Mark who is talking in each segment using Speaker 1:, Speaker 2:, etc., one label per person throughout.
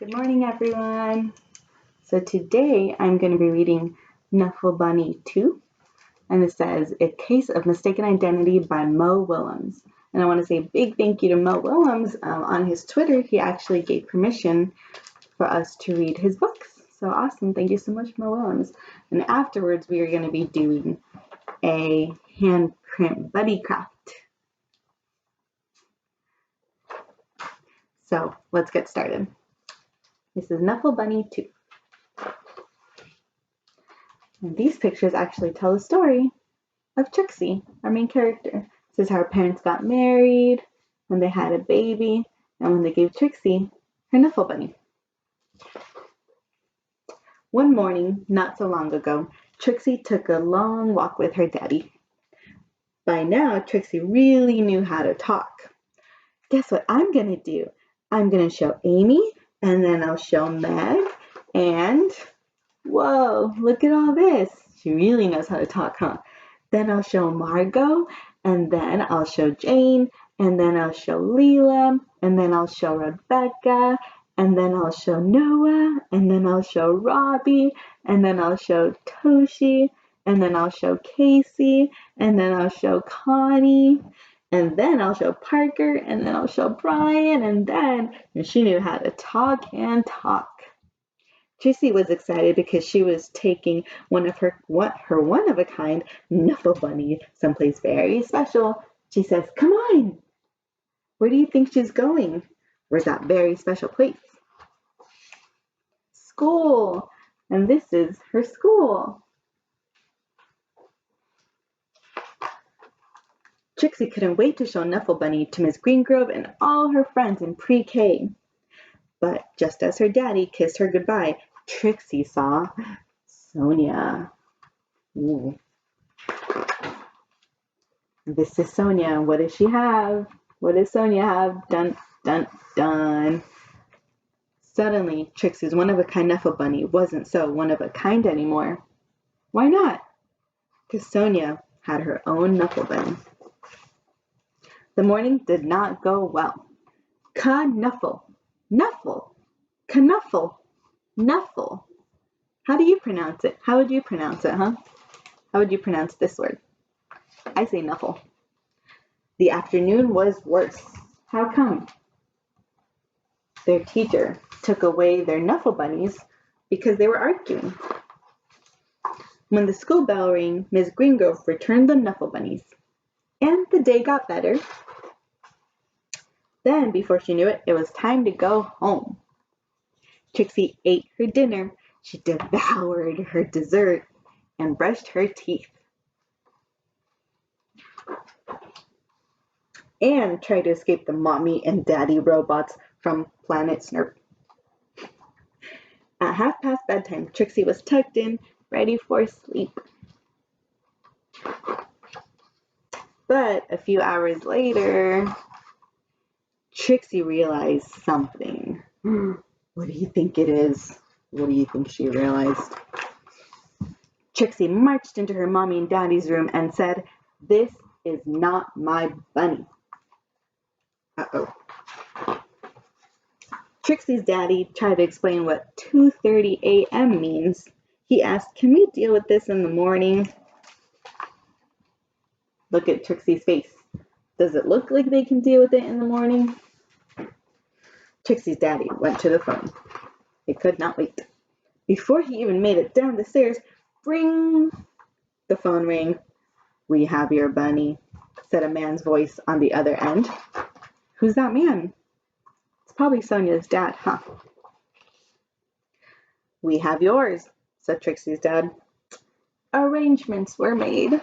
Speaker 1: Good morning, everyone. So today I'm going to be reading Knuffle Bunny 2, and it says, A Case of Mistaken Identity by Mo Willems. And I want to say a big thank you to Mo Willems. On his Twitter, he actually gave permission for us to read his books. So awesome. Thank you so much, Mo Willems. And afterwards, we are going to be doing a handprint buddy craft. So let's get started. This is Knuffle Bunny 2. And these pictures actually tell the story of Trixie, our main character. This is how her parents got married, when they had a baby, and when they gave Trixie her Knuffle Bunny. One morning, not so long ago, Trixie took a long walk with her daddy. By now, Trixie really knew how to talk. Guess what I'm going to do? I'm going to show Amy, and then I'll show Meg, and whoa, look at all this. She really knows how to talk, huh? Then I'll show Margot, and then I'll show Jane, and then I'll show Leela, and then I'll show Rebecca, and then I'll show Noah, and then I'll show Robbie, and then I'll show Toshi, and then I'll show Casey, and then I'll show Connie, and then I'll show Parker, and then I'll show Brian, and she knew how to talk and talk. Trixie was excited because she was taking her one-of-a-kind Knuffle Bunny someplace very special. She says, "Come on." Where do you think she's going? Where's that very special place? School. And this is her school. Trixie couldn't wait to show Knuffle Bunny to Miss Greengrove and all her friends in pre-K. But just as her daddy kissed her goodbye, Trixie saw Sonia. Ooh. This is Sonia. What does she have? What does Sonia have? Dun, dun, dun. Suddenly, Trixie's one-of-a-kind Knuffle Bunny wasn't so one-of-a-kind anymore. Why not? Because Sonia had her own Knuffle Bunny. The morning did not go well. Knuffle, Knuffle, Knuffle, Knuffle. How do you pronounce it? How would you pronounce it, huh? How would you pronounce this word? I say Knuffle. The afternoon was worse. How come? Their teacher took away their Knuffle Bunnies because they were arguing. When the school bell rang, Miss Greengrove returned the Knuffle Bunnies. And the day got better. Then, before she knew it, it was time to go home. Trixie ate her dinner, she devoured her dessert, and brushed her teeth. And tried to escape the mommy and daddy robots from Planet Snurp. At 1:30 bedtime, Trixie was tucked in, ready for sleep. But a few hours later, Trixie realized something. What do you think it is? What do you think she realized? Trixie marched into her mommy and daddy's room and said, "This is not my bunny." Uh-oh. Trixie's daddy tried to explain what 2:30 a.m. means. He asked, "Can we deal with this in the morning?" Look at Trixie's face. Does it look like they can deal with it in the morning? Trixie's daddy went to the phone. He could not wait. Before he even made it down the stairs, ring! The phone rang. "We have your bunny," said a man's voice on the other end. Who's that man? It's probably Sonia's dad, huh? "We have yours," said Trixie's dad. Arrangements were made.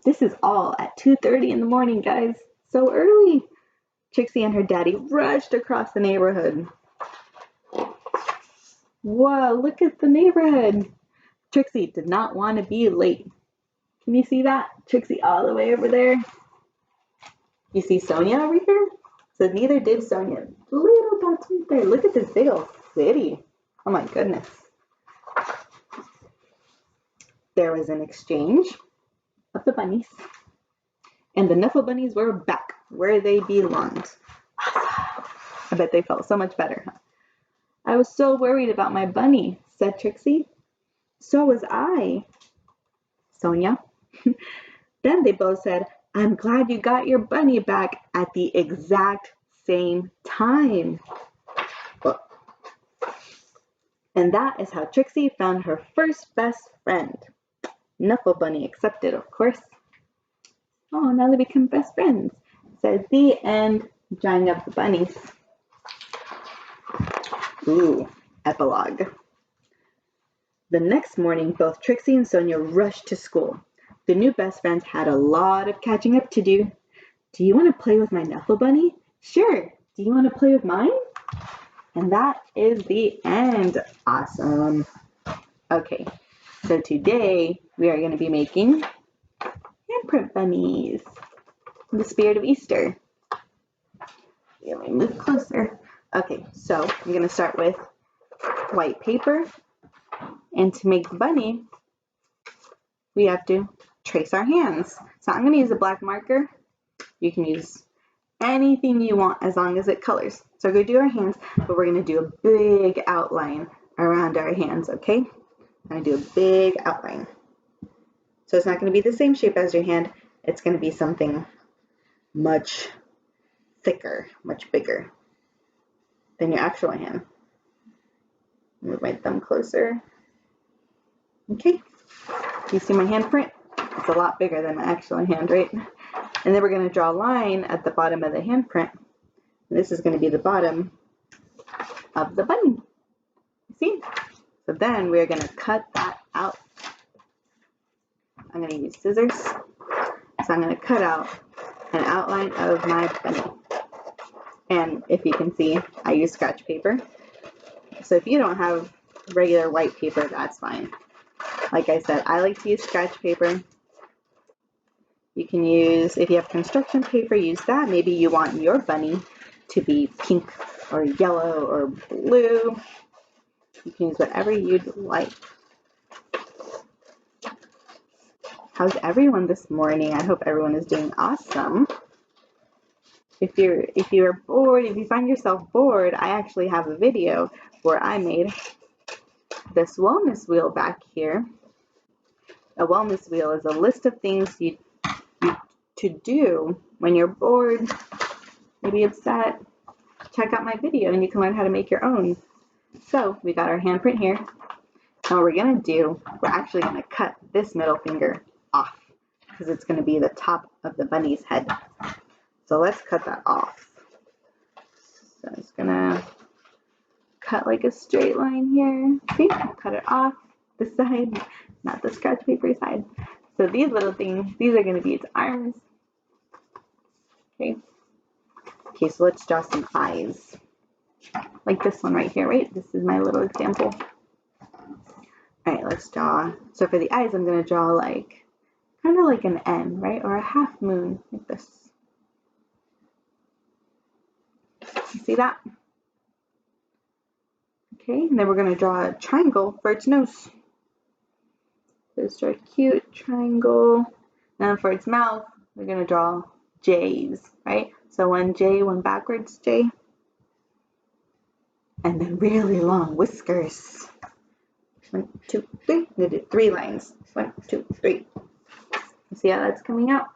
Speaker 1: This is all at 2:30 in the morning, guys. So early. Trixie and her daddy rushed across the neighborhood. Whoa, look at the neighborhood. Trixie did not want to be late. Can you see that? Trixie all the way over there. You see Sonia over here? So neither did Sonia. Little dots right there. Look at this big old city. Oh my goodness. There was an exchange of the bunnies. And the Knuffle Bunnies were back where they belonged. Awesome. I bet they felt so much better. I was so worried about my bunny, said Trixie. So was I, Sonia. Then they both said, I'm glad you got your bunny back at the exact same time. And that is how Trixie found her first best friend. Knuckle Bunny accepted, of course. Oh, now they become best friends, said the end, drying up the bunnies. Ooh, epilogue. The next morning, both Trixie and Sonia rushed to school. The new best friends had a lot of catching up to do. Do you want to play with my Knuckle Bunny? Sure. Do you want to play with mine? And that is the end. Awesome. Okay, so today we are going to be making handprint bunnies in the spirit of Easter. Let me move closer. Okay, so I'm going to start with white paper. And to make the bunny, we have to trace our hands. So I'm going to use a black marker. You can use anything you want as long as it colors. So we're going to do our hands, but we're going to do a big outline around our hands, okay? I'm going to do a big outline. So it's not going to be the same shape as your hand. It's going to be something much thicker, much bigger than your actual hand. Move my thumb closer. Okay, you see my handprint? It's a lot bigger than my actual hand, right? And then we're going to draw a line at the bottom of the handprint. This is going to be the bottom of the bunny. See? So then we're going to cut that out. I'm going to use scissors. So I'm going to cut out an outline of my bunny. And if you can see, I use scratch paper. So if you don't have regular white paper, that's fine. Like I said, I like to use scratch paper. You can use, if you have construction paper, use that. Maybe you want your bunny to be pink or yellow or blue. You can use whatever you'd like. How's everyone this morning? I hope everyone is doing awesome. If you're bored, if you find yourself bored, I actually have a video where I made this wellness wheel back here. A wellness wheel is a list of things you to do when you're bored, maybe upset. Check out my video and you can learn how to make your own. So we got our handprint here. Now what we're gonna do, we're actually gonna cut this middle finger off because it's gonna be the top of the bunny's head. So let's cut that off. So I'm just gonna cut like a straight line here. See, cut it off this side, not the scratch paper side. So these little things, these are gonna be its arms. Okay. Okay, so let's draw some eyes. Like this one right here, right? This is my little example. All right, let's draw. So for the eyes, I'm gonna draw like, kind of like an N, right? Or a half moon, like this. You see that? Okay, and then we're gonna draw a triangle for its nose. So let's draw a cute triangle. And for its mouth, we're gonna draw J's, right? So one J, one backwards J. And then really long whiskers. 1, 2, 3. I'm gonna do 3 lines. 1, 2, 3. You see how that's coming out?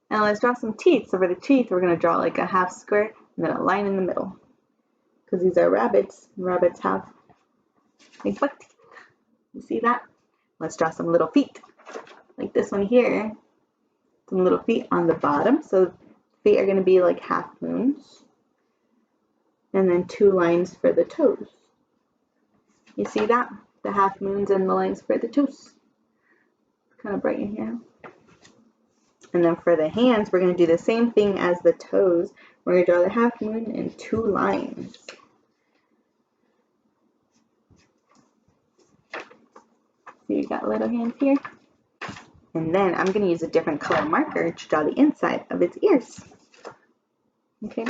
Speaker 1: Now let's draw some teeth. So for the teeth, we're gonna draw like a half square and then a line in the middle. Because these are rabbits, and rabbits have big buck teeth. You see that? Let's draw some little feet, like this one here. Some little feet on the bottom. So feet are gonna be like half moons. And then 2 lines for the toes. You see that? The half moons and the lines for the toes. Kind of bright in here. And then for the hands, we're going to do the same thing as the toes. We're going to draw the half moon in 2 lines. So you got little hands here. And then I'm going to use a different color marker to draw the inside of its ears. Okay.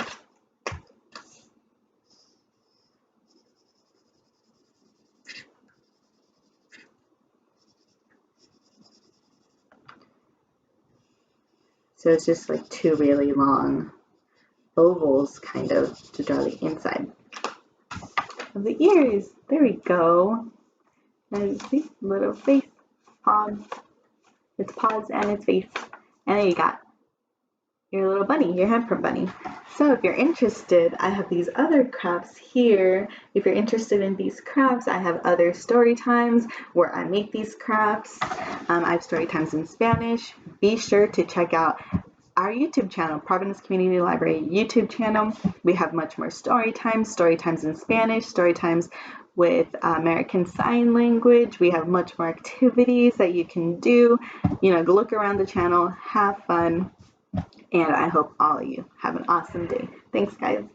Speaker 1: So it's just like 2 really long ovals kind of to draw the inside of the ears. There we go. And see, little face, paws. Its paws and its face. And then you got your little bunny, your handprint bunny. So if you're interested, I have these other crafts here. If you're interested in these crafts, I have other story times where I make these crafts. I have story times in Spanish. Be sure to check out our YouTube channel, Providence Community Library YouTube channel. We have much more story times in Spanish, story times with American Sign Language. We have much more activities that you can do. Look around the channel, have fun, and I hope all of you have an awesome day. Thanks, guys.